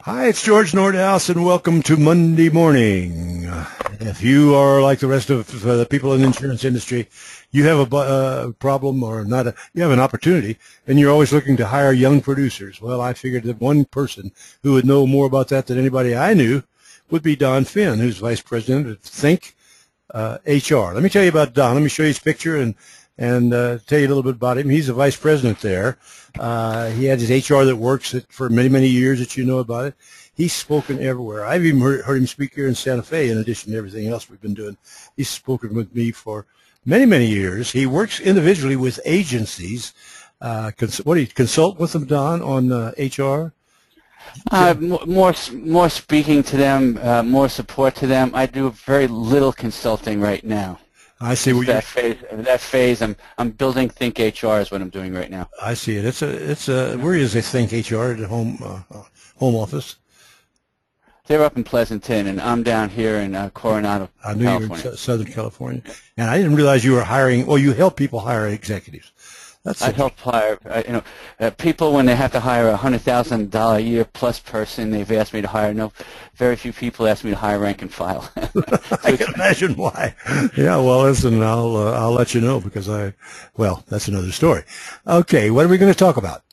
Hi, it's George Nordhaus, and welcome to Monday Morning. If you are like the rest of the people in the insurance industry, you have a problem or you have an opportunity, and you're always looking to hire young producers. Well, I figured that one person who would know more about that than anybody I knew would be Don Phin, who's Vice President at ThinkHR. Let me tell you about Don. Let me show you his picture and tell you a little bit about him. He's a vice president there. He has his HR that works for many, many years that you know about it. He's spoken everywhere. I've even heard him speak here in Santa Fe in addition to everything else we've been doing. He's spoken with me for many, many years. He works individually with agencies. What do you consult with them, Don, on HR? More speaking to them, more support to them. I do very little consulting right now. I see. That phase. I'm building ThinkHR is what I'm doing right now. I see it. Where is a ThinkHR at home office? They're up in Pleasanton, and I'm down here in Coronado, I knew California. you were in Southern California, and I didn't realize you were hiring. Well, you help people hire executives. I help hire, people when they have to hire a $100,000 a year plus person. They've asked me to hire. No, very few people ask me to hire rank and file. I can imagine why. Yeah, well, listen, I'll let you know because that's another story. Okay, what are we going to talk about?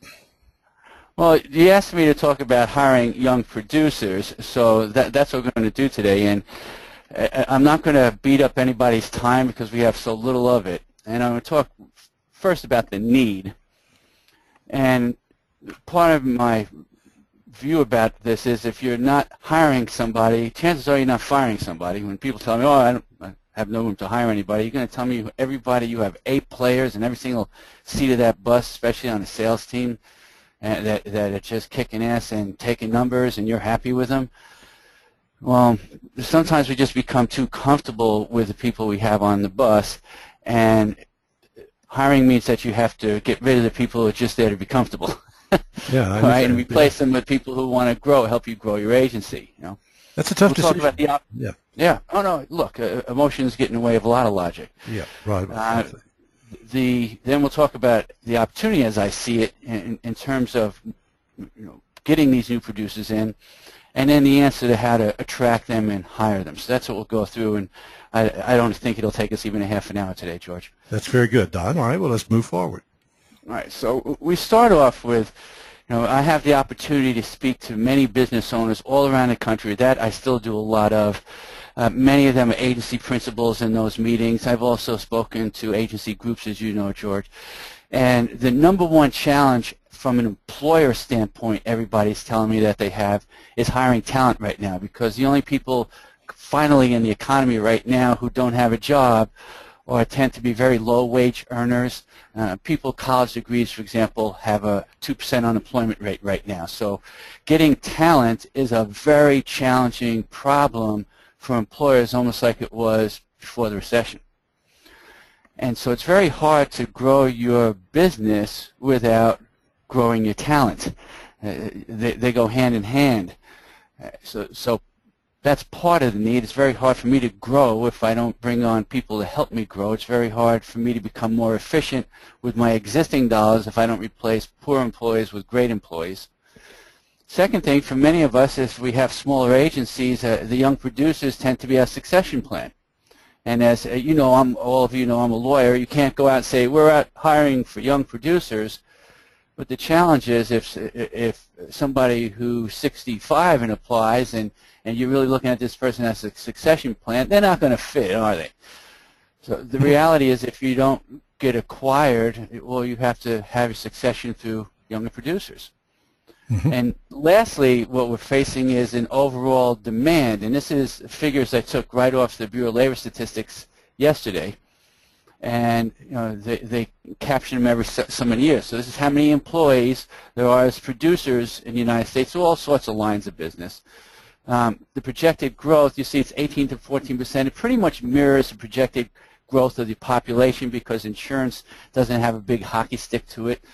Well, you asked me to talk about hiring young producers, so that's what we're going to do today. And I'm not going to beat up anybody's time because we have so little of it. And I'm going to talk first about the need. And part of my view about this is if you're not hiring somebody, chances are you're not firing somebody. When people tell me, I have no room to hire anybody, you're going to tell me everybody, you have 8 players and every single seat of that bus, especially on a sales team, that are just kicking ass and taking numbers and you're happy with them. Well, sometimes we just become too comfortable with the people we have on the bus, and hiring means that you have to get rid of the people who are just there to be comfortable. Yeah, right, and replace them with people who want to help you grow your agency. That's a tough decision. Talk about yeah. Oh no, look, emotions get in the way of a lot of logic. Yeah, right. Then we'll talk about the opportunity as I see it in terms of getting these new producers in, and then the answer to how to attract them and hire them. So that's what we'll go through, and I don't think it'll take us even a half an hour today, George. That's very good, Don. All right, well, let's move forward. All right, so we start off with, I have the opportunity to speak to many business owners all around the country. That I still do a lot of. Many of them are agency principals in those meetings. I've also spoken to agency groups, as you know, George. And the number one challenge from an employer standpoint, everybody's telling me that they have, is hiring talent right now, because the only people finally in the economy right now who don't have a job or tend to be very low-wage earners. People with college degrees, for example, have a 2% unemployment rate right now. So getting talent is a very challenging problem for employers, almost like it was before the recession. And so it's very hard to grow your business without growing your talent. They go hand in hand. So that's part of the need. It's very hard for me to grow if I don't bring on people to help me grow. It's very hard for me to become more efficient with my existing dollars if I don't replace poor employees with great employees. Second thing, for many of us, if we have smaller agencies, the young producers tend to be our succession plan. And as all of you know, I'm a lawyer. You can't go out and say, we're out hiring for young producers. But the challenge is if somebody who's 65 and applies and you're really looking at this person as a succession plan, they're not going to fit, are they? So the reality is if you don't get acquired, well, you have to have your succession through younger producers. Mm-hmm. And lastly, what we're facing is an overall demand, and this is figures I took right off the Bureau of Labor Statistics yesterday, and they caption them every so many years. So this is how many employees there are as producers in the United States, so all sorts of lines of business. The projected growth, you see it's 18 to 14%. It pretty much mirrors the projected growth of the population because insurance doesn't have a big hockey stick to it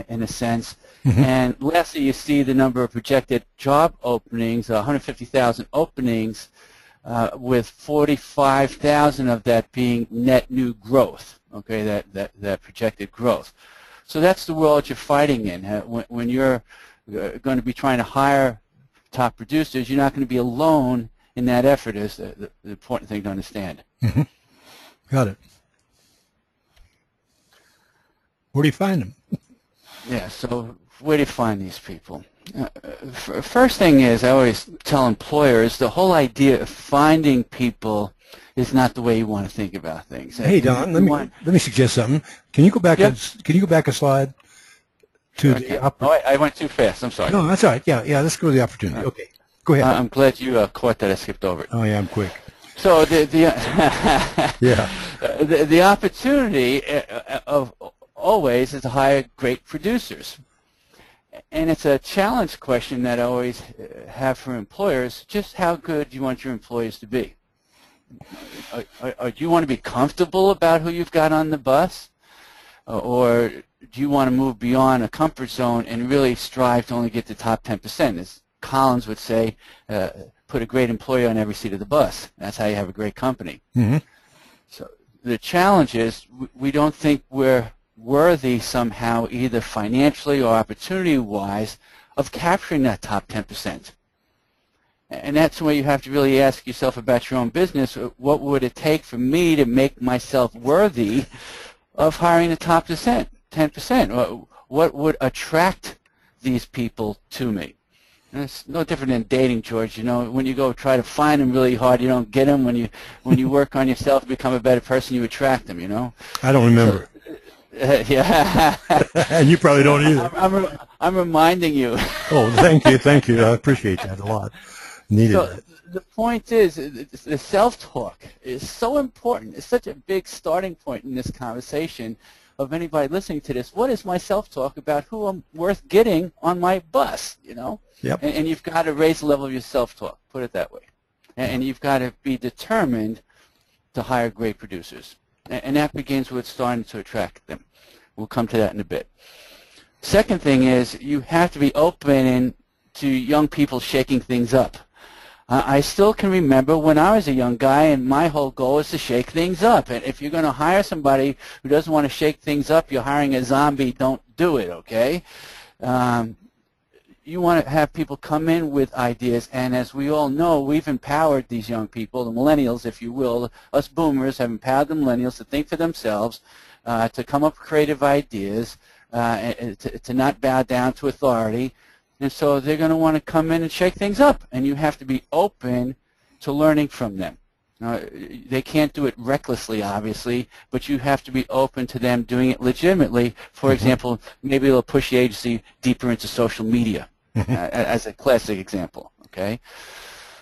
in a sense. Mm-hmm. And lastly, you see the number of projected job openings, 150,000 openings, with 45,000 of that being net new growth, okay, that projected growth. So that's the world you're fighting in. When you're going to be trying to hire top producers, you're not going to be alone in that effort is the important thing to understand. Mm-hmm. Got it. Where do you find them? Yeah, so where do you find these people? First thing is, I always tell employers, the whole idea of finding people is not the way you want to think about things. Hey, Don, let me suggest something. Can you go back? Yep. Can you go back a slide to Sure, the oh, I went too fast. I'm sorry. No, that's all right. Yeah, let's go to the opportunity. Okay, go ahead. I'm glad you caught that. I skipped over it. Oh yeah, I'm quick. So Yeah. the opportunity of always is to hire great producers. And it's a challenge question that I always have for employers. Just how good do you want your employees to be? Do you want to be comfortable about who you've got on the bus? Or do you want to move beyond a comfort zone and really strive to only get the top 10%? As Collins would say, put a great employee on every seat of the bus. That's how you have a great company. Mm-hmm. So the challenge is we don't think we're worthy somehow, either financially or opportunity-wise, of capturing that top 10%. And that's where you have to really ask yourself about your own business. What would it take for me to make myself worthy of hiring the top 10%? What would attract these people to me? And it's no different than dating, George. You know, when you go try to find them really hard, you don't get them. When you work on yourself, become a better person, you attract them. You know. I don't remember. So, yeah. And you probably don't either. I'm reminding you. Oh, thank you. I appreciate that a lot. Needed that. The point is, the self-talk is so important. It's such a big starting point in this conversation of anybody listening to this. What is my self-talk about who I'm worth getting on my bus, you know? Yep. And you've got to raise the level of your self-talk, put it that way. And you've got to be determined to hire great producers. And that begins with starting to attract them. We'll come to that in a bit. Second thing is you have to be open to young people shaking things up. I still can remember when I was a young guy, and my whole goal is to shake things up. And if you're going to hire somebody who doesn't want to shake things up, you're hiring a zombie. Don't do it, okay? You want to have people come in with ideas, and as we all know, we've empowered these young people, the millennials, if you will. Us boomers have empowered the millennials to think for themselves, to come up with creative ideas, to not bow down to authority. And so they're going to want to come in and shake things up, and you have to be open to learning from them. They can't do it recklessly, obviously, but you have to be open to them doing it legitimately. For example, maybe they'll push the agency deeper into social media, as a classic example. Okay.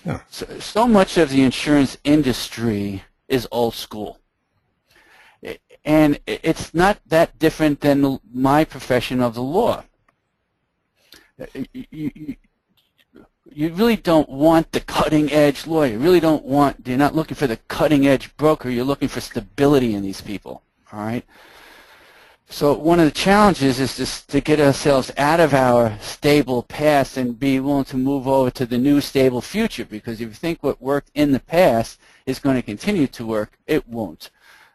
Yeah. So much of the insurance industry is old school. And it's not that different than my profession of the law. You really don't want the cutting-edge lawyer. You really don't want, you're not looking for the cutting-edge broker. You're looking for stability in these people, all right? So one of the challenges is to get ourselves out of our stable past and be willing to move over to the new stable future, because if you think what worked in the past is going to continue to work, it won't.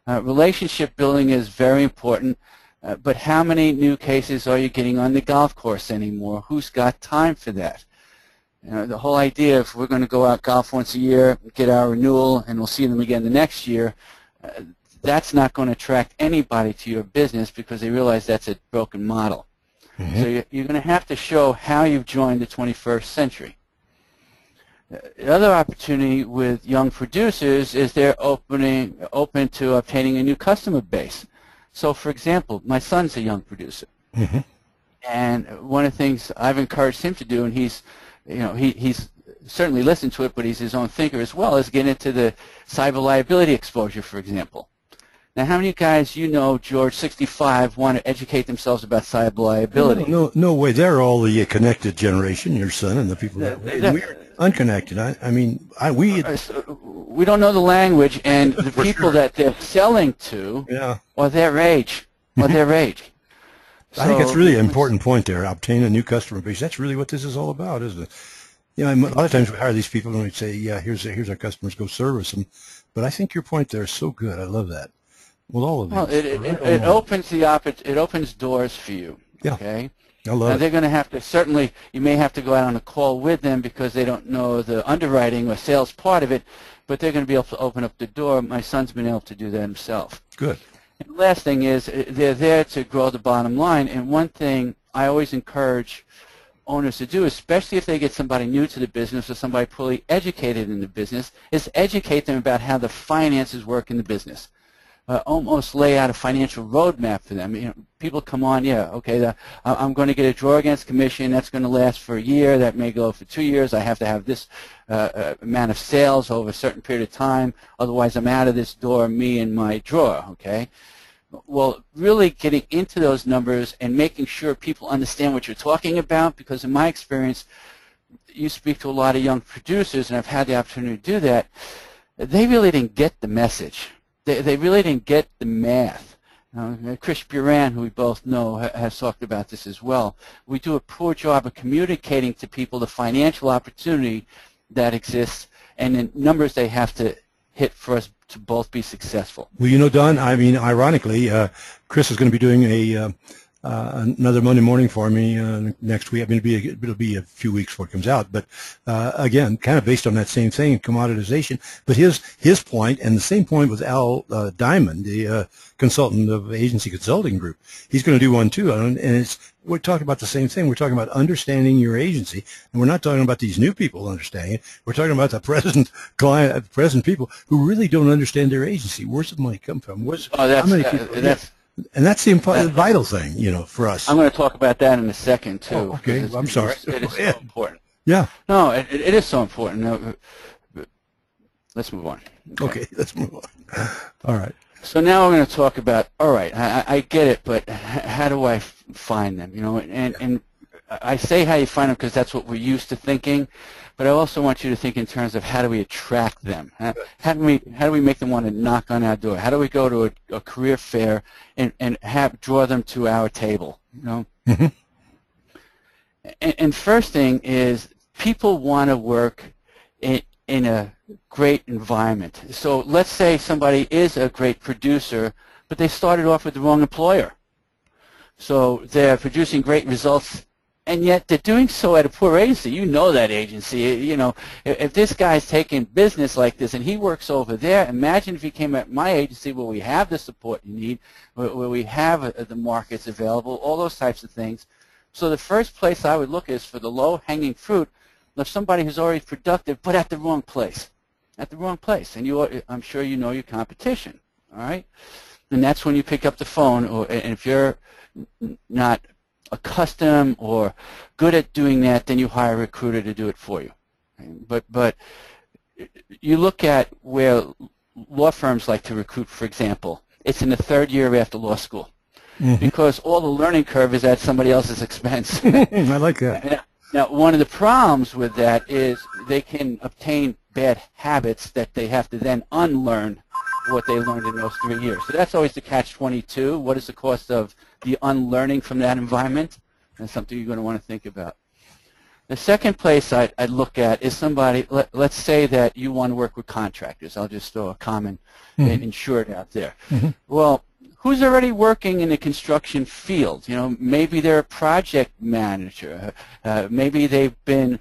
Relationship building is very important. But how many new cases are you getting on the golf course anymore? Who's got time for that? You know, the whole idea of we're going to go out golf once a year, get our renewal, and we'll see them again the next year, that's not going to attract anybody to your business because they realize that's a broken model. So you're going to have to show how you've joined the 21st century. The other opportunity with young producers is they're open to obtaining a new customer base. So, for example, my son's a young producer, and one of the things I've encouraged him to do, and he's certainly listened to it, but he's his own thinker as well, is get into the cyber liability exposure, for example. Now, how many guys you know, George, 65, want to educate themselves about cyber liability? No way. They're all the connected generation, your son and the people that we're unconnected. We don't know the language, and the people that they're selling to are their age. I think that's really an important point there. Obtain a new customer base. That's really what this is all about, isn't it? You know, a lot of times we hire these people and we say, yeah, here's our customers, go service them. But I think your point there is so good. I love that. Well, all of them. Well, it opens doors for you. Yeah. Okay. I love Now, it. they're going to have to, certainly, you may have to go out on a call with them because they don't know the underwriting or sales part of it, but they're going to be able to open up the door. My son's been able to do that himself. Good. And the last thing is they're there to grow the bottom line. And one thing I always encourage owners to do, especially if they get somebody new to the business or somebody poorly educated in the business, is educate them about how the finances work in the business. Almost lay out a financial roadmap for them. You know, people come on, yeah, okay, I'm going to get a draw against commission. That's going to last for a year. That may go for 2 years. I have to have this amount of sales over a certain period of time. Otherwise, I'm out of this door, me and my drawer, okay? Well, really getting into those numbers and making sure people understand what you're talking about, because in my experience, you speak to a lot of young producers, and I've had the opportunity to do that, they really didn't get the message. They really didn't get the math. Chris Buran, who we both know, has talked about this as well. We do a poor job of communicating to people the financial opportunity that exists and the numbers they have to hit for us to both be successful. Well, you know, Don, I mean, ironically, Chris is going to be doing another Monday morning for me next week. I mean, it'll be a few weeks before it comes out, but again, kind of based on that same thing, commoditization. But his point, and the same point with Al Diamond, the consultant of Agency Consulting Group, he's going to do one too, and we're talking about the same thing. We're talking about understanding your agency, and we're not talking about these new people understanding it. We're talking about the present client, present people who really don't understand their agency. Where's the money come from? How many people? And that's the vital thing, you know, for us. I'm going to talk about that in a second, too. Oh, okay, I'm sorry. It is so important. Yeah. No, it is so important. Let's move on. Okay, let's move on. All right. So now we're going to talk about, all right, I get it, but how do I find them? You know, and I say how you find them because that's what we're used to thinking, but I also want you to think in terms of how do we attract them? How do we make them want to knock on our door? How do we go to a career fair and draw them to our table? You know. Mm-hmm. And first thing is people want to work in a great environment. So let's say somebody is a great producer, but they started off with the wrong employer. So they're producing great results, and yet they're doing so at a poor agency. You know that agency. You know, if this guy's taking business like this and he works over there, imagine if he came at my agency where we have the support you need, where we have the markets available, all those types of things. So the first place I would look is for the low-hanging fruit of somebody who's already productive but at the wrong place. At the wrong place. And I'm sure you know your competition. All right? And that's when you pick up the phone, and if you're not accustomed or good at doing that, then you hire a recruiter to do it for you. But you look at where law firms like to recruit, for example. It's in the third year after law school. Mm-hmm. Because all the learning curve is at somebody else's expense. I like that. Now, one of the problems with that is they can obtain bad habits that they have to then unlearn what they learned in those 3 years. So that's always the catch-22. What is the cost of the unlearning from that environment? That's something you're going to want to think about. The second place I'd look at is somebody, let's say that you want to work with contractors. I'll just throw a common insured out there. Mm-hmm. Well, who's already working in the construction field? You know, maybe they're a project manager. Maybe they've been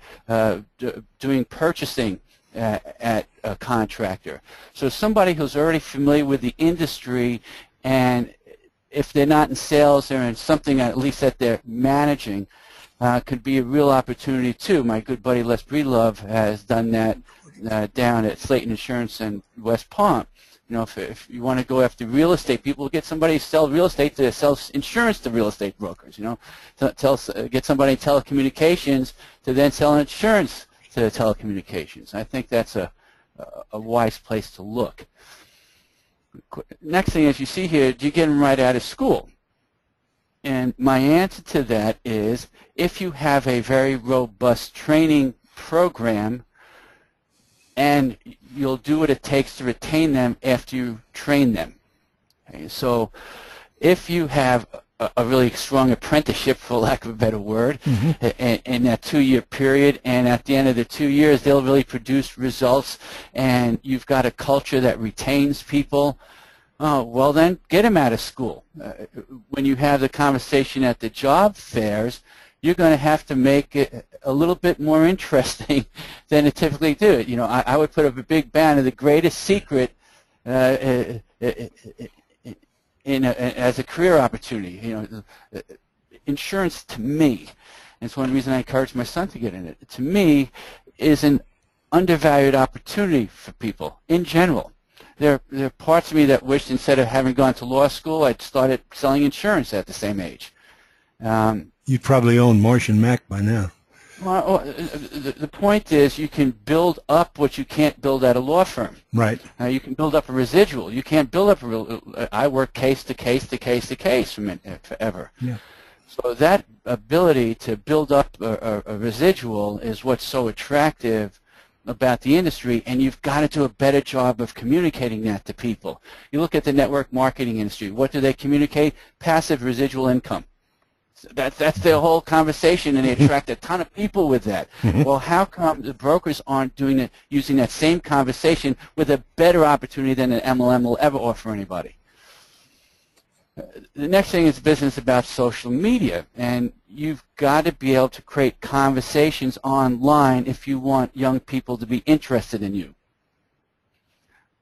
doing purchasing at a contractor. So somebody who's already familiar with the industry, and if they're not in sales, they're in something at least that they're managing, could be a real opportunity too. My good buddy Les Breedlove has done that down at Slayton Insurance in West Palm. You know, if you want to go after real estate, people get somebody to sell real estate to sell insurance to real estate brokers. You know, get somebody in telecommunications to then sell insurance to telecommunications. I think that's a wise place to look. Next thing is, you see here, do you get them right out of school? And my answer to that is, if you have a very robust training program, and you'll do what it takes to retain them after you train them. Okay, so if you have a really strong apprenticeship, for lack of a better word, in that 2-year period, and at the end of the 2 years they'll really produce results, and you've got a culture that retains people, Oh, well then, get them out of school. When you have the conversation at the job fairs, you're going to have to make it a little bit more interesting than it typically do. You know, I would put up a big banner, the greatest secret as a career opportunity. You know, insurance to me, and it's one reason I encourage my son to get in it, to me is an undervalued opportunity for people in general. There are parts of me that wish instead of having gone to law school, I'd started selling insurance at the same age. You'd probably own Marsh and Mack by now. Well, the point is you can build up what you can't build at a law firm. Right. You can build up a residual. You can't build up a real. I work case to case to case to case forever. Yeah. So that ability to build up a residual is what's so attractive about the industry, and you've got to do a better job of communicating that to people. You look at the network marketing industry. What do they communicate? Passive residual income. That's their whole conversation, and they attract a ton of people with that. Well, how come the brokers aren't doing it, using that same conversation with a better opportunity than an MLM will ever offer anybody? The next thing is business about social media, and you've got to be able to create conversations online if you want young people to be interested in you.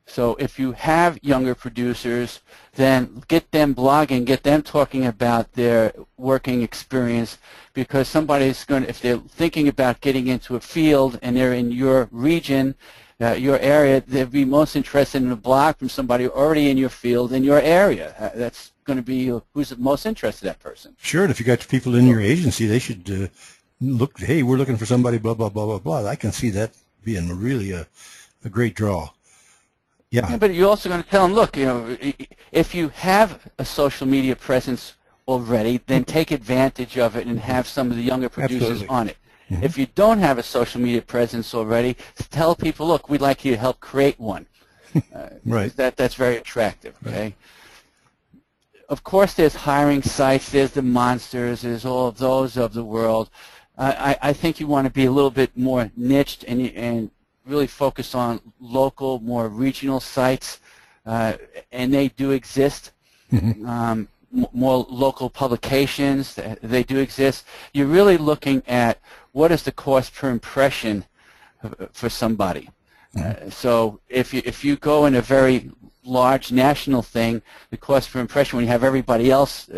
So if you have younger producers, then get them blogging, get them talking about their working experience, because somebody's going to, if they're thinking about getting into a field and they're in your region, your area, they'd be most interested in a blog from somebody already in your field, in your area. That's going to be who's most interested in that person. Sure, and if you got people in your agency, they should look, hey, we're looking for somebody, blah, blah, blah, blah, blah. I can see that being really a great draw. Yeah, but you're also going to tell them, look, you know, if you have a social media presence already, then take advantage of it and have some of the younger producers on it. If you don't have a social media presence already, tell people, look, we'd like you to help create one. right. That's very attractive. Okay. Right. Of course, there's hiring sites, there's the monsters, there's all of those of the world. I think you want to be a little bit more niched and really focus on local, more regional sites, and they do exist. More local publications, they do exist. You're really looking at what is the cost per impression for somebody. So if you go in a very large national thing, the cost per impression when you have everybody else,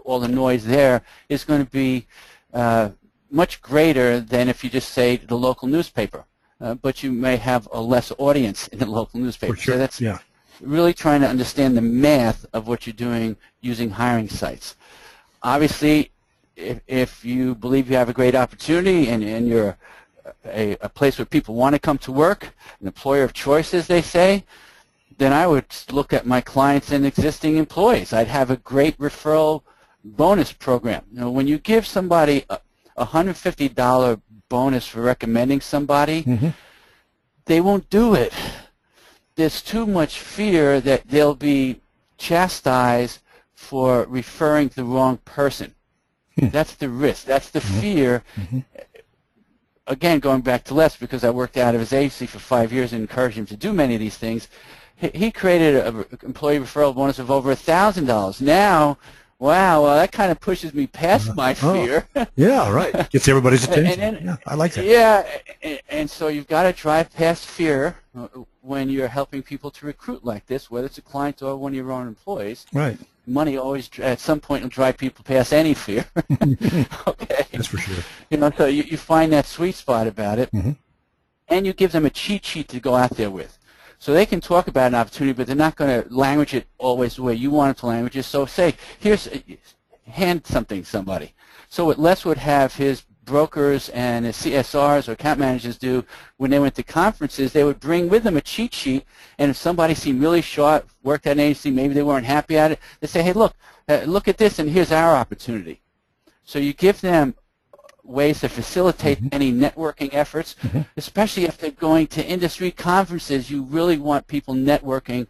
all the noise there, is going to be much greater than if you just say the local newspaper. But you may have a less audience in the local newspaper. Sure. So that's really trying to understand the math of what you're doing using hiring sites. Obviously, if you believe you have a great opportunity and you're a place where people want to come to work, an employer of choice, as they say, then I would look at my clients and existing employees. I'd have a great referral bonus program. You know, when you give somebody a $150 bonus for recommending somebody, they won't do it. There's too much fear that they'll be chastised for referring to the wrong person. That's the risk. That's the fear. Again, going back to Les, because I worked out of his agency for 5 years and encouraged him to do many of these things, he created an employee referral bonus of over $1,000. Now, wow, well, that kind of pushes me past my fear. Yeah, right. Gets everybody's attention. Yeah, I like that. Yeah, and so you've got to drive past fear when you're helping people to recruit like this, whether it's a client or one of your own employees. Right. Money always, at some point, will drive people past any fear. Okay. That's for sure. You know, so you find that sweet spot about it, and you give them a cheat sheet to go out there with. So they can talk about an opportunity, but they're not going to language it always the way you want it to language it. So say, hand something to somebody. So what Les would have his brokers and his CSRs or account managers do when they went to conferences, they would bring with them a cheat sheet, and if somebody seemed really sharp, worked at an agency, maybe they weren't happy at it, they say, hey, look at this, and here's our opportunity. So you give them ways to facilitate any networking efforts, especially if they're going to industry conferences. You really want people networking,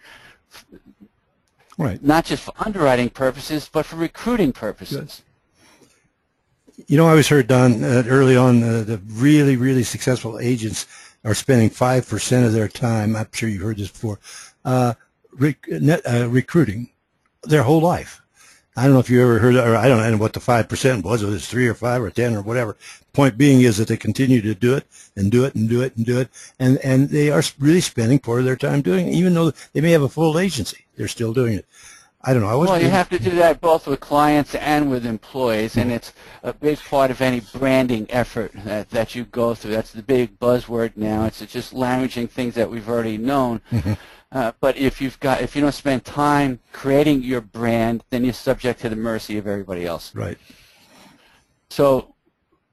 not just for underwriting purposes, but for recruiting purposes. Good. You know, I always heard, Don, early on, the really, really successful agents are spending 5% of their time, I'm sure you've heard this before, recruiting their whole life. I don't know if you ever heard, or I don't know what the 5% was, whether it's 3 or 5 or 10 or whatever. Point being is that they continue to do it and do it and do it and do it, and they are really spending part of their time doing it, even though they may have a full agency. They're still doing it. I don't know. Well, you have to do that both with clients and with employees, and it's a big part of any branding effort that you go through. That's the big buzzword now. It's just languaging things that we've already known. But if you don't spend time creating your brand, then you're subject to the mercy of everybody else. Right. So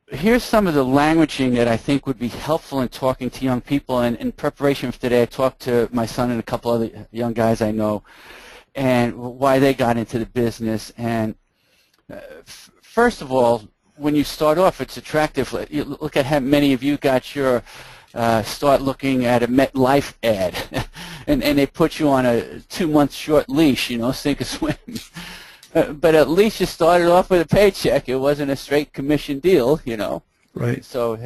here's some of the languaging that I think would be helpful in talking to young people. And in preparation for today, I talked to my son and a couple other young guys I know, and why they got into the business. And first of all, when you start off, it's attractive. You look at how many of you got your start looking at a MetLife ad, and they put you on a 2-month short leash, sink or swim. But at least you started off with a paycheck. It wasn't a straight commission deal, Right. So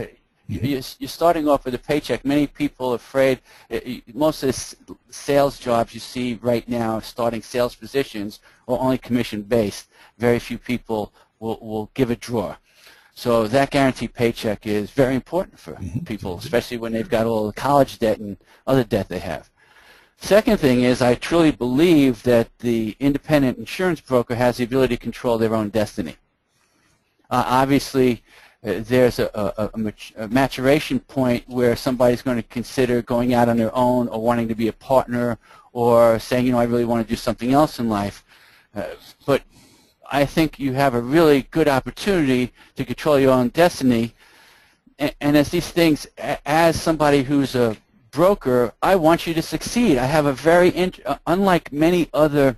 you're starting off with a paycheck. Many people are afraid. Most of the sales jobs you see right now, starting sales positions, are only commission-based. Very few people will give a draw. So that guaranteed paycheck is very important for people, especially when they've got all the college debt and other debt they have. Second thing is, I truly believe that the independent insurance broker has the ability to control their own destiny. Obviously, there's a maturation point where somebody's going to consider going out on their own, or wanting to be a partner, or saying, I really want to do something else in life. But I think you have a really good opportunity to control your own destiny. And as these things, as somebody who's a broker, I want you to succeed. I have a very, unlike many other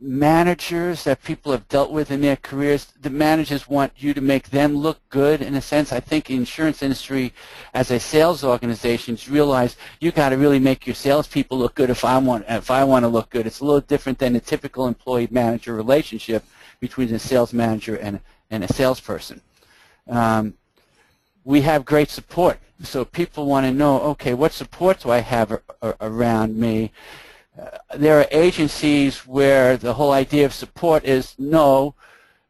managers that people have dealt with in their careers, the managers want you to make them look good. In a sense, I think the insurance industry, as a sales organization, realize you got to really make your salespeople look good. If I want to look good, it's a little different than the typical employee-manager relationship between a sales manager and a salesperson. We have great support, so people want to know, okay, what support do I have around me? There are agencies where the whole idea of support is, no,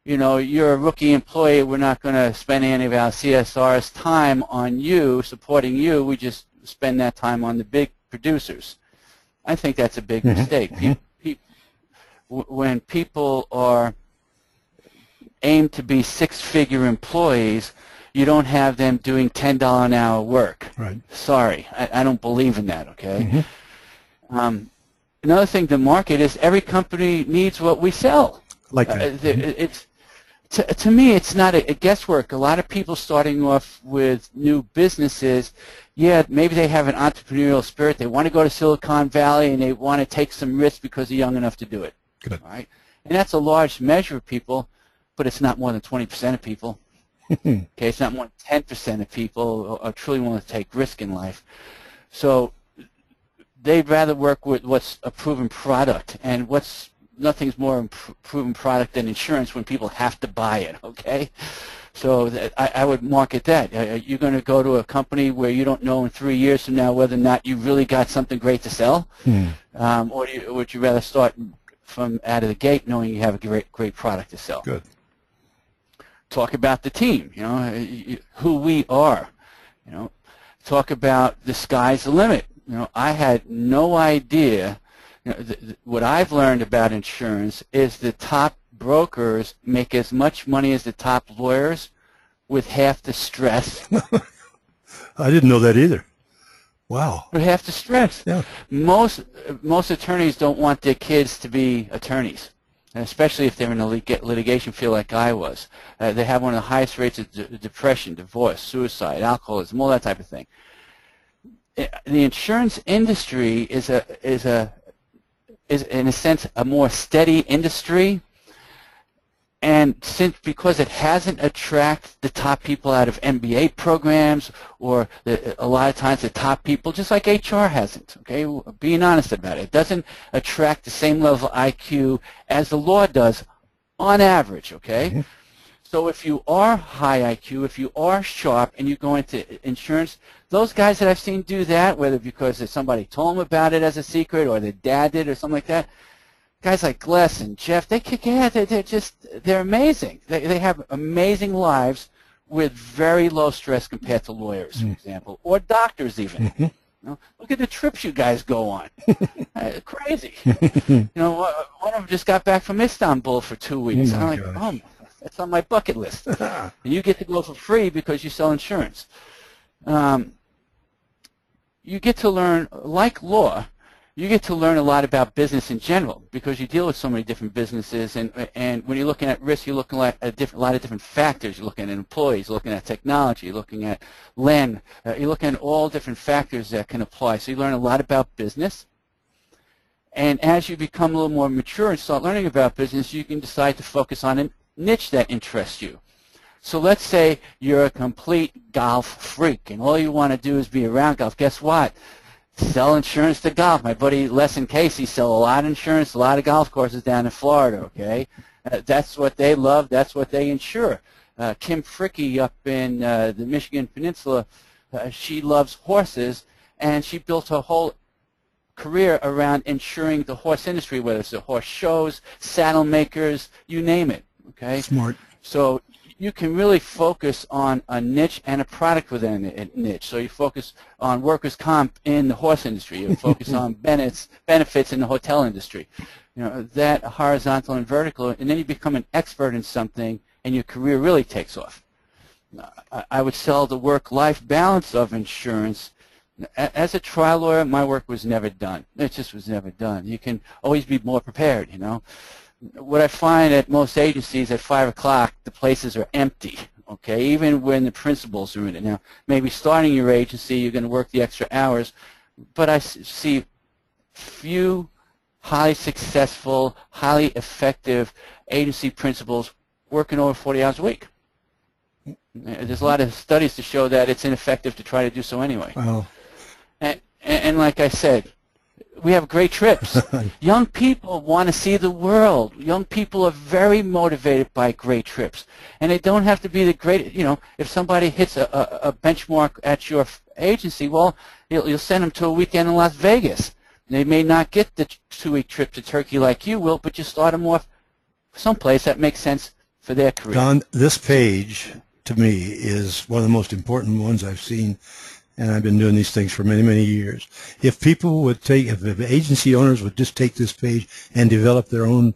you're a rookie employee. We're not going to spend any of our CSR's time on you, supporting you. We just spend that time on the big producers. I think that's a big mistake. When people are aimed to be 6-figure employees, you don't have them doing $10 an hour work. Right. Sorry, I don't believe in that, okay? Another thing to market is every company needs what we sell. Like that. To me, it's not a guesswork. A lot of people starting off with new businesses, yeah, maybe they have an entrepreneurial spirit. They want to go to Silicon Valley, and they want to take some risks because they're young enough to do it. Good. Right? And that's a large measure of people, but it's not more than 20% of people. Okay, it's not more than 10% of people are truly willing to take risk in life. So they'd rather work with what's a proven product, and nothing's more a proven product than insurance when people have to buy it, okay? So I would market that. You're going to go to a company where you don't know in 3 years from now whether or not you really got something great to sell, or would you rather start from out of the gate knowing you have a great product to sell? Good. Talk about the team, who we are, talk about the sky's the limit. I had no idea. What I've learned about insurance is the top brokers make as much money as the top lawyers with half the stress. I didn't know that either. Wow. With half the stress. Yeah. Most attorneys don't want their kids to be attorneys, and especially if they're in a litigation field like I was. They have one of the highest rates of depression, divorce, suicide, alcoholism, all that type of thing. The insurance industry is in a sense a more steady industry, and because it hasn't attracted the top people out of MBA programs, or a lot of times the top people, just like HR hasn't, okay, being honest about it. It doesn't attract the same level of IQ as the law does on average, okay? So if you are high IQ, if you are sharp, and you go into insurance, those guys that I've seen do that, whether because somebody told them about it as a secret or their dad did or something like that, guys like Les and Jeff, they kick ass. They're amazing. They have amazing lives with very low stress compared to lawyers, for example, or doctors even. You know, look at the trips you guys go on. Crazy. You know, one of them just got back from Istanbul for 2 weeks. Oh, and I'm like, oh, that's on my bucket list. And you get to go for free because you sell insurance. You get to learn, like law, you get to learn a lot about business in general because you deal with so many different businesses, and when you're looking at risk, you're looking at a lot of different factors. You're looking at employees, you're looking at technology, you're looking at land, you're looking at all different factors that can apply. So you learn a lot about business, and as you become a little more mature and start learning about business, you can decide to focus on a niche that interests you. So let's say you're a complete golf freak, and all you want to do is be around golf. Guess what? Sell insurance to golf. My buddy Les and Casey sell a lot of insurance, a lot of golf courses down in Florida, okay? That's what they love. That's what they insure. Kim Fricky up in the Michigan Peninsula, she loves horses, and she built her whole career around insuring the horse industry, whether it's the horse shows, saddle makers, you name it, okay? Smart. So you can really focus on a niche and a product within a niche. So you focus on workers' comp in the horse industry. You focus on benefits in the hotel industry. You know, that horizontal and vertical, and then you become an expert in something, and your career really takes off. I would sell the work-life balance of insurance. As a trial lawyer, my work was never done. It just was never done. You can always be more prepared, you know. What I find at most agencies at 5 o'clock, the places are empty, okay, even when the principals are in it. Now, maybe starting your agency, you're going to work the extra hours, but I see few highly successful, highly effective agency principals working over 40 hours a week. There's a lot of studies to show that it's ineffective to try to do so anyway. Wow. And like I said, we have great trips. Young people want to see the world. Young people are very motivated by great trips. And they don't have to be the great, you know, if somebody hits a benchmark at your agency, well, you'll send them to a weekend in Las Vegas. They may not get the 2-week trip to Turkey like you will, but you start them off someplace that makes sense for their career. Don, this page, to me, is one of the most important ones I've seen. And I've been doing these things for many, many years. If people would take, if agency owners would just take this page and develop their own,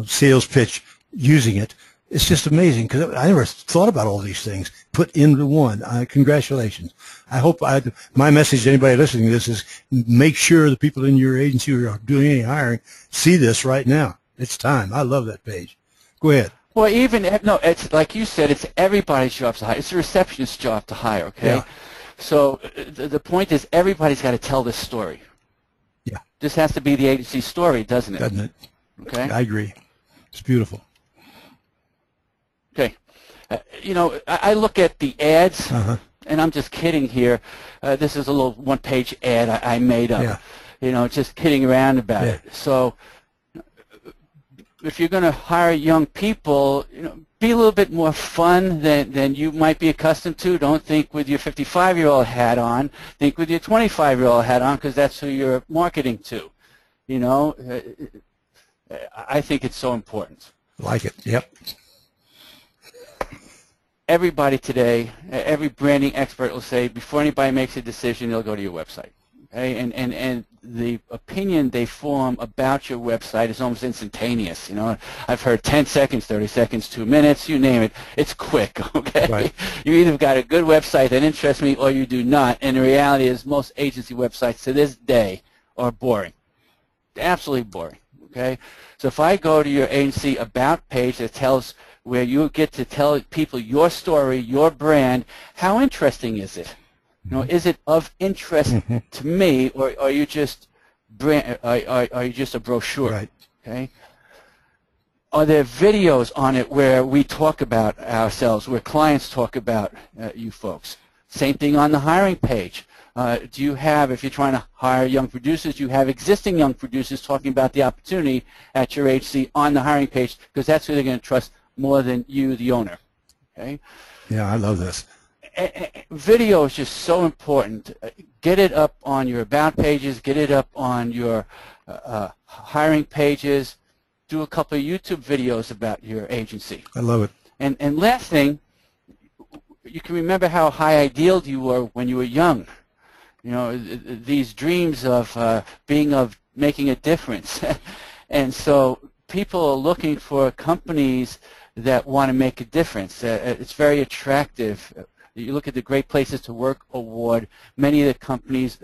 sales pitch using it, it's just amazing because I never thought about all these things put into one. Congratulations. I hope my message to anybody listening to this is make sure the people in your agency who are doing any hiring see this right now. It's time. I love that page. Go ahead. Well, it's like you said, it's everybody's job to hire. It's the receptionist's job to hire, okay? Yeah. So the point is everybody's got to tell this story. Yeah. This has to be the agency's story, doesn't it? Doesn't it? Okay. I agree. It's beautiful. Okay. You know, I look at the ads, and I'm just kidding here. This is a little one-page ad I made up. Yeah. You know, just kidding around about it. So if you're going to hire young people, you know, be a little bit more fun than you might be accustomed to. Don't think with your 55-year-old hat on. Think with your 25-year-old hat on because that's who you're marketing to. You know, I think it's so important. Like it. Yep. Everybody today, every branding expert will say before anybody makes a decision, they'll go to your website. Okay? And the opinion they form about your website is almost instantaneous. You know, I've heard 10 seconds, 30 seconds, 2 minutes, you name it. It's quick, okay? Right. You either got a good website that interests me or you do not. And the reality is most agency websites to this day are boring. Absolutely boring, okay? So if I go to your agency about page that tells where you get to tell people your story, your brand, how interesting is it? You know, is it of interest to me, or are you just are you just a brochure? Right. Okay. Are there videos on it where we talk about ourselves, where clients talk about you folks? Same thing on the hiring page. Do you have, if you're trying to hire young producers, do you have existing young producers talking about the opportunity at your agency on the hiring page, because that's who they're going to trust more than you, the owner. Okay? Yeah, I love this. Video is just so important. Get it up on your about pages. Get it up on your hiring pages. Do a couple of YouTube videos about your agency. I love it. And last thing, you can remember how high idealed you were when you were young. You know, these dreams of making a difference. And so people are looking for companies that want to make a difference. It's very attractive. You look at the Great Places to Work Award, many of the companies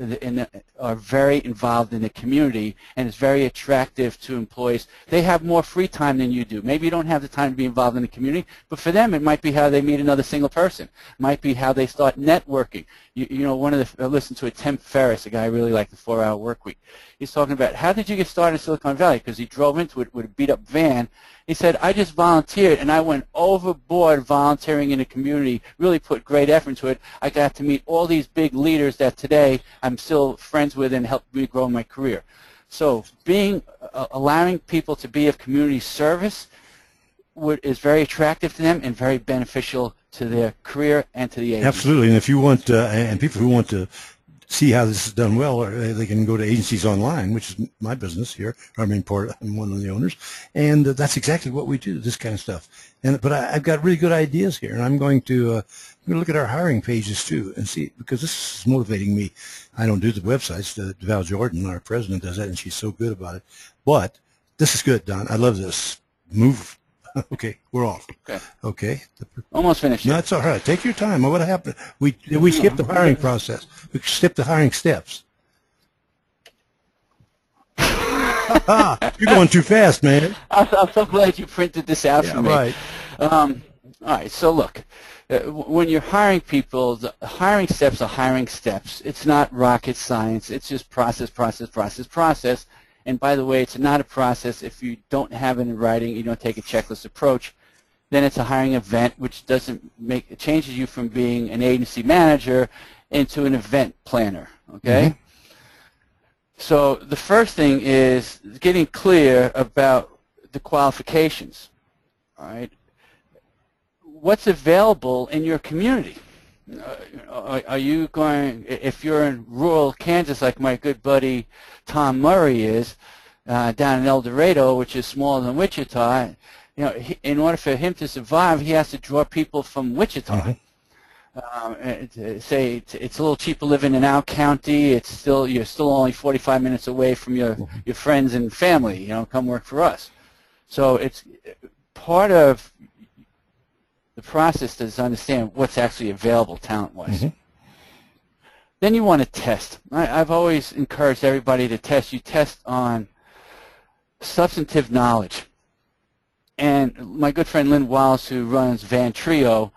are very involved in the community, and it's very attractive to employees. They have more free time than you do. Maybe you don't have the time to be involved in the community, but for them it might be how they meet another single person. It might be how they start networking. You know, I listened to Tim Ferriss, a guy I really like, the 4-Hour Work Week. He's talking about, how did you get started in Silicon Valley? Because he drove into it with a beat-up van. He said, I just volunteered, and I went overboard volunteering in the community, really put great effort into it. I got to meet all these big leaders that today I'm still friends with and helped me grow my career. So allowing people to be of community service is very attractive to them and very beneficial to their career and to the agency. Absolutely, and if you want, and people who want to see how this is done well, they can go to Agencies Online, which is my business here. I'm one of the owners, and that's exactly what we do, this kind of stuff. But I've got really good ideas here, and I'm going to look at our hiring pages too and see, because this is motivating me. I don't do the websites. Val Jordan, our president, does that, and she's so good about it. But this is good, Don. I love this. Move. Okay, we're off. Okay. Almost finished. No, it's all right. Take your time. What happened? We skipped the hiring process. We skipped the hiring steps. You're going too fast, man. I'm so glad you printed this out for me. Right. All right. So look, when you're hiring people, the hiring steps are hiring steps. It's not rocket science. It's just process, process, process, process. And by the way, it's not a process if you don't have it in writing, you don't take a checklist approach. Then it's a hiring event, which it changes you from being an agency manager into an event planner, okay? Mm-hmm. So the first thing is getting clear about the qualifications, all right? What's available in your community? Are you going, if you're in rural Kansas like my good buddy Tom Murray is, down in El Dorado, which is smaller than Wichita, you know, in order for him to survive, he has to draw people from Wichita. Mm-hmm. Say it's a little cheaper living in our county. You're still only 45 minutes away from your friends and family. You know, come work for us. So it's part of the process is to understand what's actually available talent-wise. Mm-hmm. Then you want to test. I've always encouraged everybody to test. You test on substantive knowledge. And my good friend Lynn Wallace, who runs Van Trio,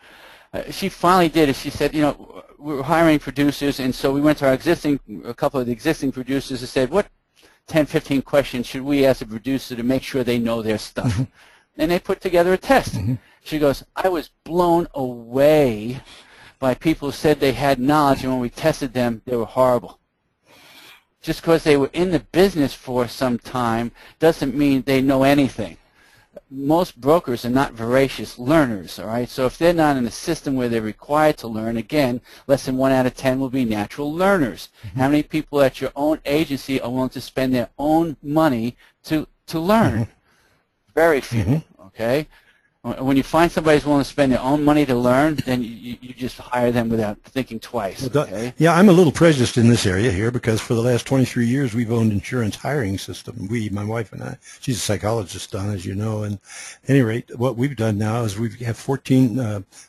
she finally did it. She said, you know, we were hiring producers, and so we went to a couple of the existing producers and said, what 10, 15 questions should we ask a producer to make sure they know their stuff? Mm-hmm. And they put together a test. Mm-hmm. She goes, I was blown away by people who said they had knowledge, and when we tested them, they were horrible. Just because they were in the business for some time doesn't mean they know anything. Most brokers are not voracious learners, all right? So if they're not in a system where they're required to learn, again, less than 1 out of 10 will be natural learners. Mm-hmm. How many people at your own agency are willing to spend their own money to learn? Mm-hmm. Very few, mm-hmm. Okay? When you find somebody who's willing to spend their own money to learn, then you just hire them without thinking twice. Okay? Yeah, I'm a little prejudiced in this area here because for the last 23 years we've owned insurance hiring system. My wife and I, she's a psychologist, Don, as you know. And at any rate, what we've done now is we have 14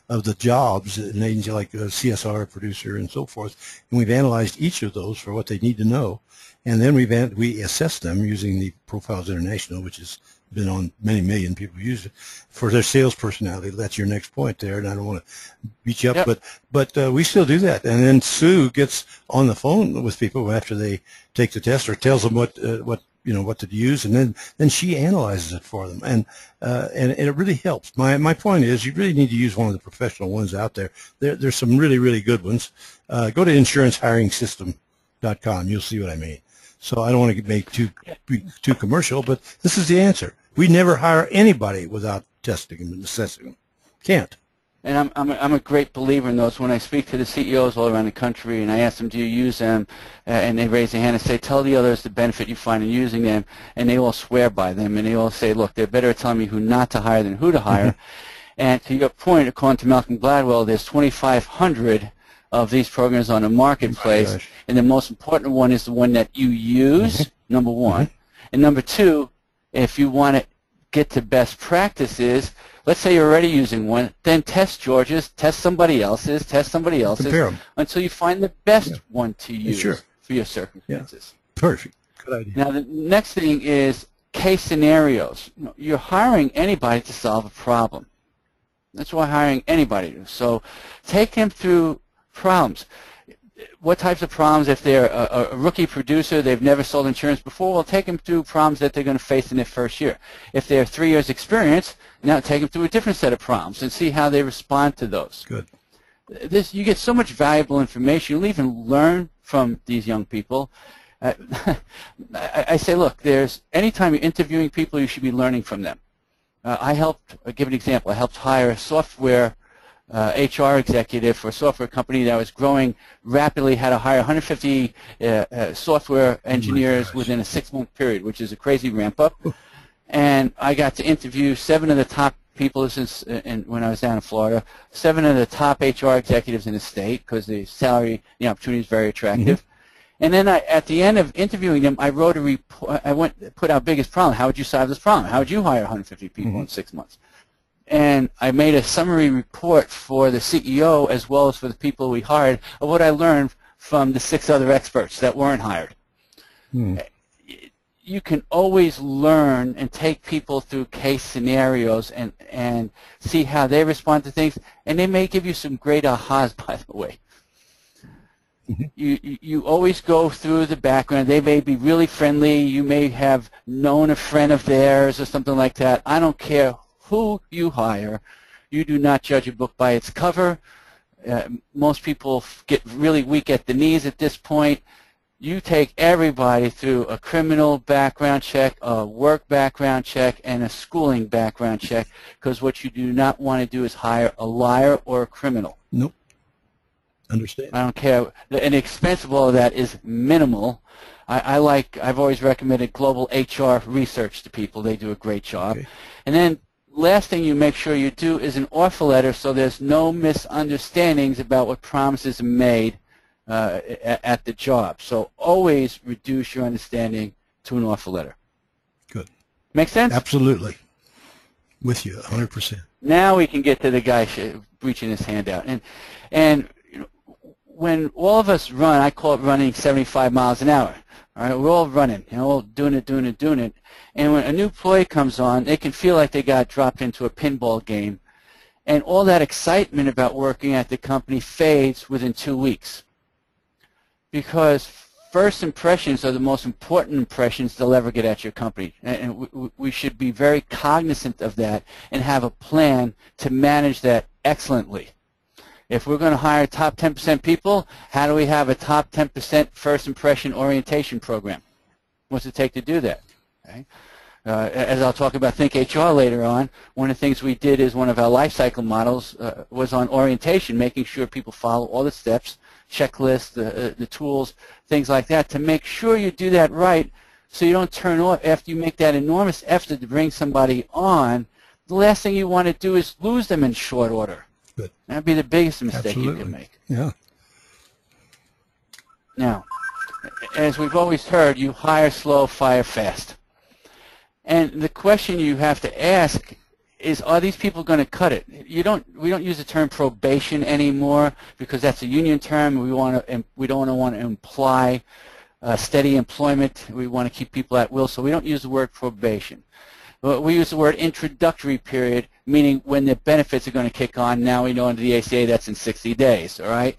of the jobs in an agency like a CSR producer and so forth, and we've analyzed each of those for what they need to know. And then we assess them using the Profiles International, which has been on many million people use it for their sales personality. That's your next point there, and I don't want to beat you up, yep. but we still do that. And then Sue gets on the phone with people after they take the test or tells them what what to use, and then she analyzes it for them, and it really helps. My point is, you really need to use one of the professional ones out there. There's some really good ones. Go to insurancehiringsystem.com. You'll see what I mean. So I don't want to make too commercial, but this is the answer. We never hire anybody without testing them and assessing them. Can't. And I'm a great believer in those. When I speak to the CEOs all around the country and I ask them, do you use them? And they raise their hand and say, tell the others the benefit you find in using them. And they all swear by them. And they all say, look, they're better at telling me who not to hire than who to hire. And to your point, according to Malcolm Gladwell, there's 2,500 of these programs on the marketplace. And the most important one is the one that you use, number one. And number two, if you want to get to best practices, let's say you're already using one, then test George's, test somebody else's, until you find the best one to use for your circumstances. Perfect. Good idea. Now, the next thing is case scenarios. You're hiring anybody to solve a problem. That's why hiring anybody to. So take them through problems. What types of problems? If they're a rookie producer, they've never sold insurance before, well, take them through problems that they're going to face in their first year. If they're 3 years experience, now take them through a different set of problems and see how they respond to those. Good. You get so much valuable information. You'll even learn from these young people. I say, look, anytime you're interviewing people, you should be learning from them. I'll give an example. I helped hire a software HR executive for a software company that was growing rapidly, had to hire 150 software engineers within a 6-month period, which is a crazy ramp up. And I got to interview 7 of the top people when I was down in Florida, 7 of the top HR executives in the state, because the salary, the opportunity is very attractive. And then at the end of interviewing them, I wrote a report. Put our biggest problem. How would you solve this problem? How would you hire 150 people in 6 months? And I made a summary report for the CEO as well as for the people we hired of what I learned from the 6 other experts that weren't hired. You can always learn and take people through case scenarios and see how they respond to things, and they may give you some great ahas, by the way. You always go through the background. They may be really friendly. You may have known a friend of theirs or something like that. I don't care who you hire. You do not judge a book by its cover. Most people get really weak at the knees at this point. You take everybody through a criminal background check, a work background check, and a schooling background check, because what you do not want to do is hire a liar or a criminal. Nope. Understand. I don't care. And the expense of all of that is minimal. I've always recommended Global HR Research to people. They do a great job. Okay. And then last thing you make sure you do is an offer letter, so there's no misunderstandings about what promises are made at the job. So always reduce your understanding to an offer letter. Good. Make sense? Absolutely. With you, 100%. Now we can get to the guy reaching his hand out. And when all of us run, I call it running 75 miles an hour. All right, we're all running, all doing it. And when a new employee comes on, they can feel like they got dropped into a pinball game. And all that excitement about working at the company fades within 2 weeks. Because first impressions are the most important impressions they'll ever get at your company. And we should be very cognizant of that and have a plan to manage that excellently. If we're going to hire top 10% people, how do we have a top 10% first impression orientation program? What's it take to do that? Okay. As I'll talk about ThinkHR later on, one of the things we did is one of our life cycle models was on orientation, making sure people follow all the steps, checklists, the tools, things like that, to make sure you do that right so you don't turn off after you make that enormous effort to bring somebody on. The last thing you want to do is lose them in short order. Good. That'd be the biggest mistake you can make. Yeah. Now, as we've always heard, you hire slow, fire fast. And the question you have to ask is, are these people going to cut it? We don't use the term probation anymore because that's a union term. We don't want to imply steady employment. We want to keep people at will, so we don't use the word probation. We use the word introductory period, meaning when the benefits are going to kick on. Now we know under the ACA that's in 60 days, all right?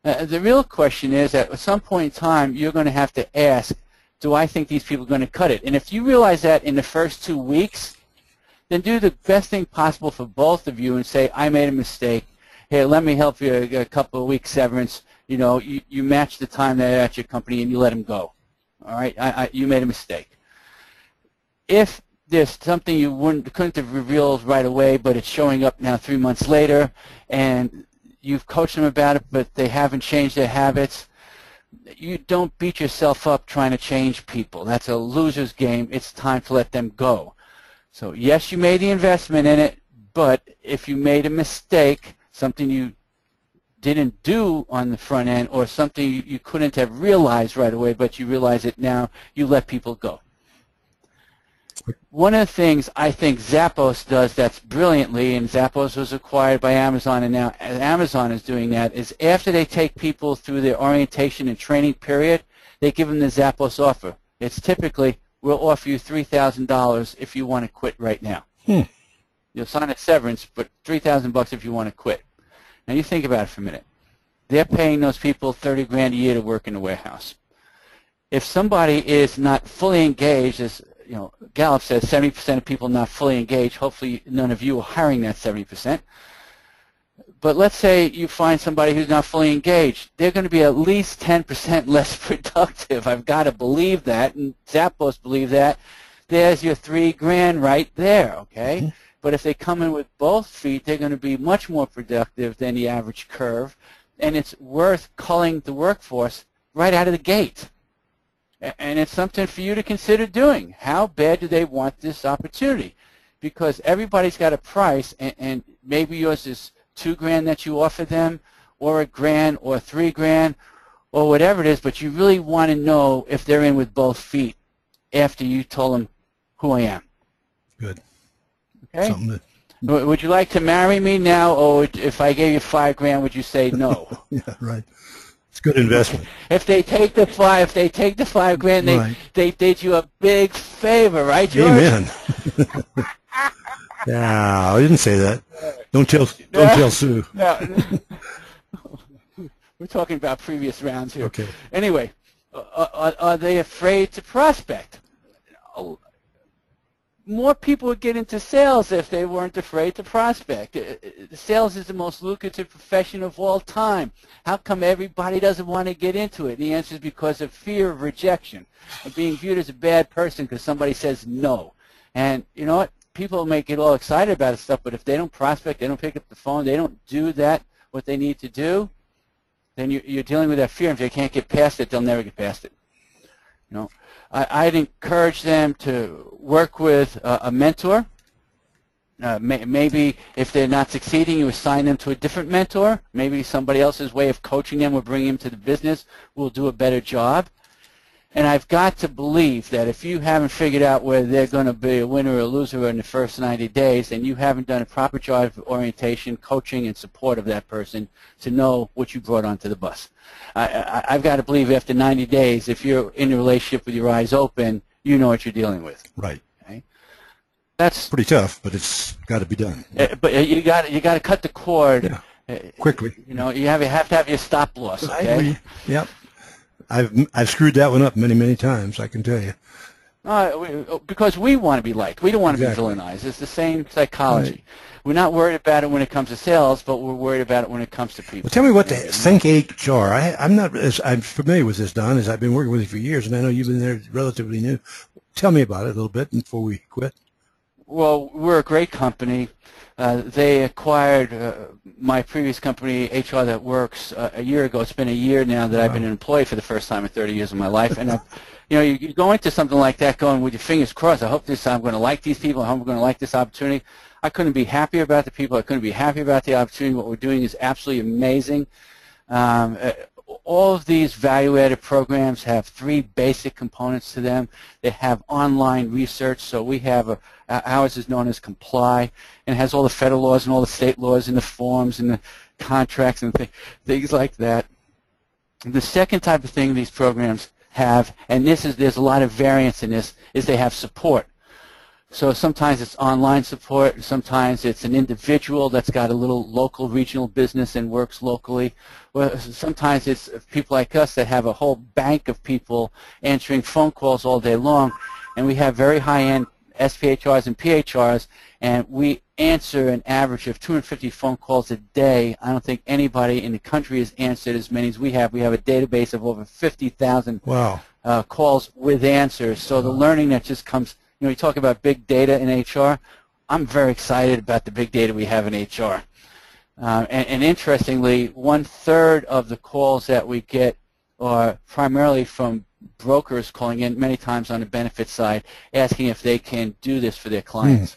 The real question is that at some point in time, you're going to have to ask, do I think these people are going to cut it? And if you realize that in the first 2 weeks, then do the best thing possible for both of you and say, I made a mistake. Here, let me help you a couple of weeks severance. You know, you match the time they're at your company and you let them go. All right, you made a mistake. If there's something you couldn't have revealed right away, but it's showing up now 3 months later, and you've coached them about it, but they haven't changed their habits, you don't beat yourself up trying to change people. That's a loser's game. It's time to let them go. So yes, you made the investment in it, but if you made a mistake, something you didn't do on the front end, or something you couldn't have realized right away, but you realize it now, you let people go. One of the things I think Zappos does that's brilliantly, and Zappos was acquired by Amazon, and now Amazon is doing that, is after they take people through their orientation and training period, they give them the Zappos offer. It's typically, we'll offer you $3,000 if you want to quit right now. You'll sign a severance, but $3,000 if you want to quit. Now you think about it for a minute. They're paying those people $30 grand a year to work in the warehouse. If somebody is not fully engaged, as you know, Gallup says 70% of people not fully engaged. Hopefully none of you are hiring that 70%. But let's say you find somebody who's not fully engaged. They're going to be at least 10% less productive. I've got to believe that, and Zappos believe that. There's your $3 grand right there, okay? But if they come in with both feet, they're going to be much more productive than the average curve, and it's worth culling the workforce right out of the gate. And it's something for you to consider doing. How bad do they want this opportunity? Because everybody's got a price, and maybe yours is $2 grand that you offer them, or $1 grand, or $3 grand, or whatever it is, but you really want to know if they're in with both feet after you told them who I am. Good. Okay? Would you like to marry me now, or if I gave you $5 grand, would you say no? Yeah, right. It's good investment. If they take the $5 grand, they did you a big favor, right, George? Amen. Yeah, I didn't say that. Don't tell Sue. No. We're talking about previous rounds here. Okay. Anyway, are they afraid to prospect? More people would get into sales if they weren't afraid to prospect. Sales is the most lucrative profession of all time. How come everybody doesn't want to get into it? The answer is because of fear of rejection, of being viewed as a bad person because somebody says no. And you know what? People may get all excited about this stuff, but if they don't prospect, they don't pick up the phone, they don't do that, what they need to do, then you're dealing with that fear. And if they can't get past it, they'll never get past it. You know, I'd encourage them to work with a mentor. Maybe if they're not succeeding, you assign them to a different mentor. Maybe somebody else's way of coaching them or bringing them to the business will do a better job. And I've got to believe that if you haven't figured out whether they're going to be a winner or a loser in the first 90 days, then you haven't done a proper job of orientation, coaching, and support of that person to know what you brought onto the bus. I've got to believe after 90 days, if you're in a relationship with your eyes open, you know what you're dealing with. Right. Okay? That's pretty tough, but it's got to be done. But you got to cut the cord quickly. You know, you have to have your stop loss. Okay? I agree. Yep. I've screwed that one up many times, I can tell you. Because we want to be liked. We don't want to be villainized. It's the same psychology. Right. We're not worried about it when it comes to sales, but we're worried about it when it comes to people. Well, tell me what the ThinkHR. I'm familiar with this, Don, as I've been working with you for years, and I know you've been there relatively new. Tell me about it a little bit before we quit. Well, we're a great company. They acquired my previous company, HR That Works, a year ago. It's been a year now that I've been an employee for the first time in 30 years of my life. And you know, you go into something like that going with your fingers crossed. I hope this time I'm going to like these people. I hope I'm going to like this opportunity. I couldn't be happier about the people. I couldn't be happier about the opportunity. What we're doing is absolutely amazing. All of these value-added programs have 3 basic components to them. They have online research, so we have ours is known as Comply, and it has all the federal laws and all the state laws and the forms and the contracts and things like that. The second type of thing these programs have, and there's a lot of variance in this, is they have support. So sometimes it's online support, sometimes it's an individual that's got a little local regional business and works locally. Well, sometimes it's people like us that have a whole bank of people answering phone calls all day long, and we have very high-end SPHRs and PHRs, and we answer an average of 250 phone calls a day. I don't think anybody in the country has answered as many as we have. We have a database of over 50,000 calls with answers. So the learning that just comes, you know, you talk about big data in HR. I'm very excited about the big data we have in HR. And interestingly, 1/3 of the calls that we get are primarily from brokers calling in, many times on the benefit side, asking if they can do this for their clients.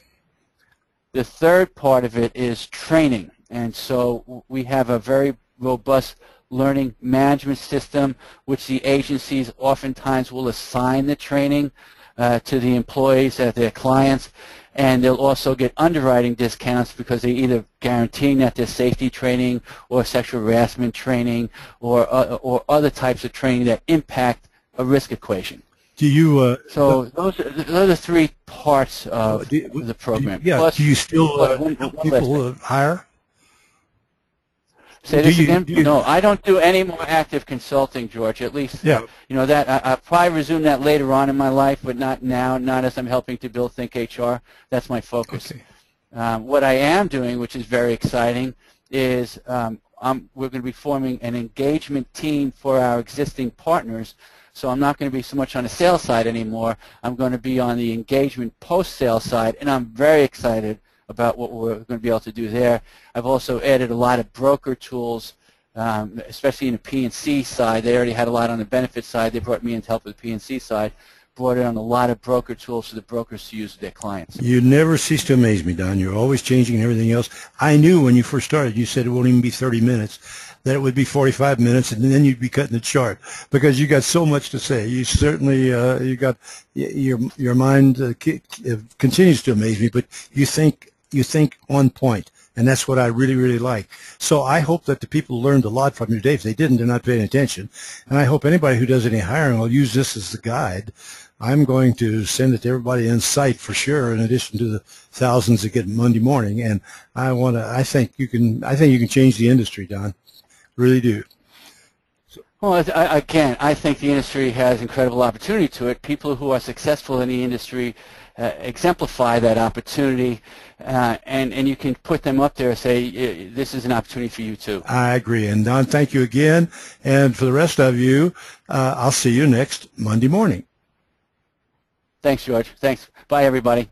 The third part of it is training, and so we have a very robust learning management system, which the agencies oftentimes will assign the training to the employees at their clients, and they'll also get underwriting discounts because they're either guaranteeing that there's safety training or sexual harassment training or other types of training that impact a risk equation. Do you? So those are the three parts of the program. Plus, do you still people hire? Say this again? No, I don't do any more active consulting, George. At least, you know, that I'll probably resume that later on in my life, but not now. Not as I'm helping to build ThinkHR. That's my focus. Okay. What I am doing, which is very exciting, is we're going to be forming an engagement team for our existing partners. So I'm not going to be so much on the sales side anymore. I'm going to be on the engagement post-sale side, and I'm very excited about what we're going to be able to do there. I've also added a lot of broker tools, especially in the P&C side. They already had a lot on the benefit side. They brought me in to help with the P&C side. Brought in a lot of broker tools for the brokers to use with their clients. You never cease to amaze me, Don. You're always changing and everything else. I knew when you first started, you said it won't even be 30 minutes, that it would be 45 minutes, and then you'd be cutting it short because you got so much to say. You certainly, you got your mind continues to amaze me, but you think on point. And that's what I really, really like. So I hope that the people learned a lot from you, Dave. If they didn't, they're not paying attention. And I hope anybody who does any hiring will use this as the guide. I'm going to send it to everybody in sight for sure, in addition to the thousands that get Monday morning. And I think you can change the industry, Don. Really do. Well, again, I think the industry has incredible opportunity to it. People who are successful in the industry exemplify that opportunity, and you can put them up there and say, this is an opportunity for you too. I agree. And Don, thank you again. And for the rest of you, I'll see you next Monday morning. Thanks, George. Thanks. Bye, everybody.